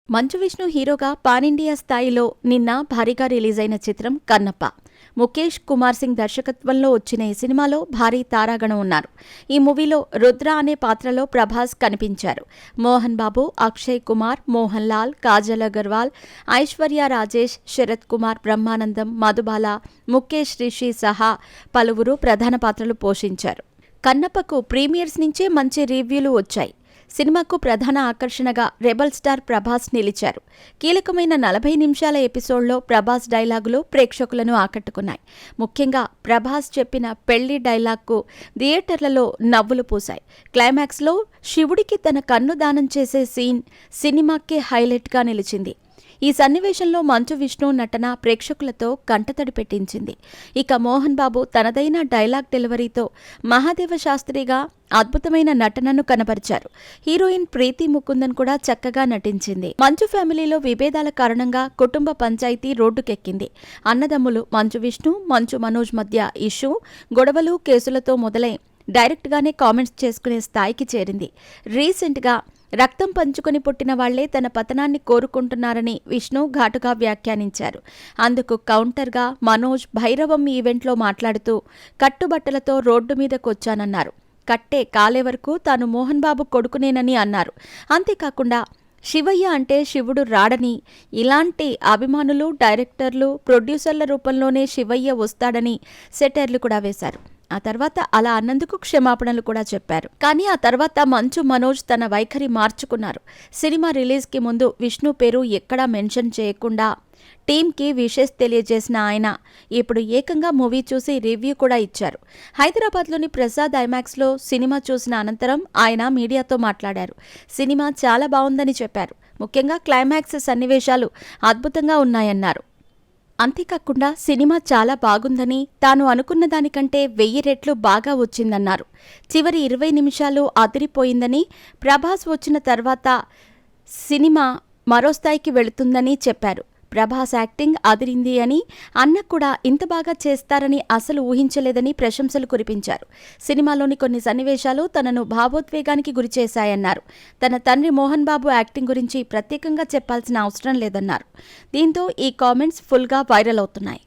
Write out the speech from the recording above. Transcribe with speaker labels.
Speaker 1: మంచు విష్ణు హీరోగా pan India స్థాయిలో నిన్న భారీగా రిలీజ్ అయిన చిత్రం కన్నప్ప. ముఖేష్ కుమార్ సింగ్ దర్శకత్వంలో వచ్చిన ఈ సినిమాలో భారీ తారాగణం ఉన్నారు. ఈ మూవీలో రుద్ర అనే పాత్రలో ప్రభాస్ కనిపించారు. మోహన్ బాబు, అక్షయ్ కుమార్, మోహన్ లాల్, కాజల్ అగర్వాల్, ఐశ్వర్య రాజేష్, శరత్ కుమార్, బ్రహ్మానందం, మధుబాల, ముఖేష్ రిషి సహా పలువురు ప్రధాన పాత్రలు పోషించారు. కన్నప్పకు ప్రీమియర్స్ నుంచే మంచి రివ్యూలు వచ్చాయి. సినిమాకు ప్రధాన ఆకర్షణగా రెబల్ స్టార్ ప్రభాస్ నిలిచారు. కీలకమైన 40 నిమిషాల ఎపిసోడ్లో ప్రభాస్ డైలాగులు ప్రేక్షకులను ఆకట్టుకున్నాయి. ముఖ్యంగా ప్రభాస్ చెప్పిన పెళ్లి డైలాగ్కు థియేటర్లలో నవ్వులు పూశాయి. క్లైమాక్స్లో శివుడికి తన కన్ను దానం చేసే సీన్ సినిమాకే హైలైట్గా నిలిచింది. ఈ సన్నివేశంలో మంచు విష్ణు నటన ప్రేక్షకులతో కంటతడి పెట్టించింది. ఇక మోహన్ బాబు తనదైన డైలాగ్ డెలివరీతో మహాదేవ శాస్త్రిగా అద్భుతమైన నటనను కనబరిచారు. హీరోయిన్ ప్రీతి ముకుందన్ కూడా చక్కగా నటించింది. మంచు ఫ్యామిలీలో విభేదాల కారణంగా కుటుంబ పంచాయతీ రోడ్డుకెక్కింది. అన్నదమ్ములు మంచు విష్ణు, మంచు మనోజ్ మధ్య ఇష్యూ, గొడవలు, కేసులతో మొదలై డైరెక్ట్గానే కామెంట్స్ చేసుకునే స్థాయికి చేరింది. రీసెంట్గా రక్తం పంచుకొని పుట్టిన వాళ్లే తన పతనాన్ని కోరుకుంటున్నారని విష్ణు ఘాటుగా వ్యాఖ్యానించారు. అందుకు కౌంటర్గా మనోజ్ భైరవం ఈవెంట్లో మాట్లాడుతూ కట్టుబట్టలతో రోడ్డు మీదకొచ్చానన్నారు. కట్టే కాలే వరకు తాను మోహన్ బాబు కొడుకునేనని అన్నారు. అంతేకాకుండా శివయ్య అంటే శివుడు రాడని, ఇలాంటి అభిమానులు, డైరెక్టర్లు, ప్రొడ్యూసర్ల రూపంలోనే శివయ్య వస్తాడని సెటైర్లు కూడా వేశారు. ఆ తర్వాత అలా అన్నందుకు క్షమాపణలు కూడా చెప్పారు. కానీ ఆ తర్వాత మంచు మనోజ్ తన వైఖరి మార్చుకున్నారు. సినిమా రిలీజ్కి ముందు విష్ణు పేరు ఎక్కడా మెన్షన్ చేయకుండా టీంకి విషెస్ తెలియజేసిన ఆయన ఇప్పుడు ఏకంగా మూవీ చూసి రివ్యూ కూడా ఇచ్చారు. హైదరాబాద్లోని ప్రసాద్ ఐమాక్స్లో సినిమా చూసిన అనంతరం ఆయన మీడియాతో మాట్లాడారు. సినిమా చాలా బాగుందని చెప్పారు. ముఖ్యంగా క్లైమాక్స్ సన్నివేశాలు అద్భుతంగా ఉన్నాయన్నారు. అంతేకాకుండా సినిమా చాలా బాగుందని, తాను అనుకున్న దానికంటే 1000 రెట్లు బాగా వచ్చిందన్నారు. చివరి 20 నిమిషాలు అదిరిపోయిందని, ప్రభాస్ వచ్చిన తర్వాత సినిమా మరో స్థాయికి వెళుతుందని చెప్పారు. ప్రభాస్ యాక్టింగ్ అదిరింది అని, అన్న కూడా ఇంత బాగా చేస్తారని అసలు ఊహించలేదని ప్రశంసలు కురిపించారు. సినిమాలోని కొన్ని సన్నివేశాలు తనను భావోద్వేగానికి గురిచేశాయన్నారు. తన తండ్రి మోహన్ బాబు యాక్టింగ్ గురించి ప్రత్యేకంగా చెప్పాల్సిన అవసరం లేదన్నారు. దీంతో ఈ కామెంట్స్ ఫుల్గా వైరల్ అవుతున్నాయి.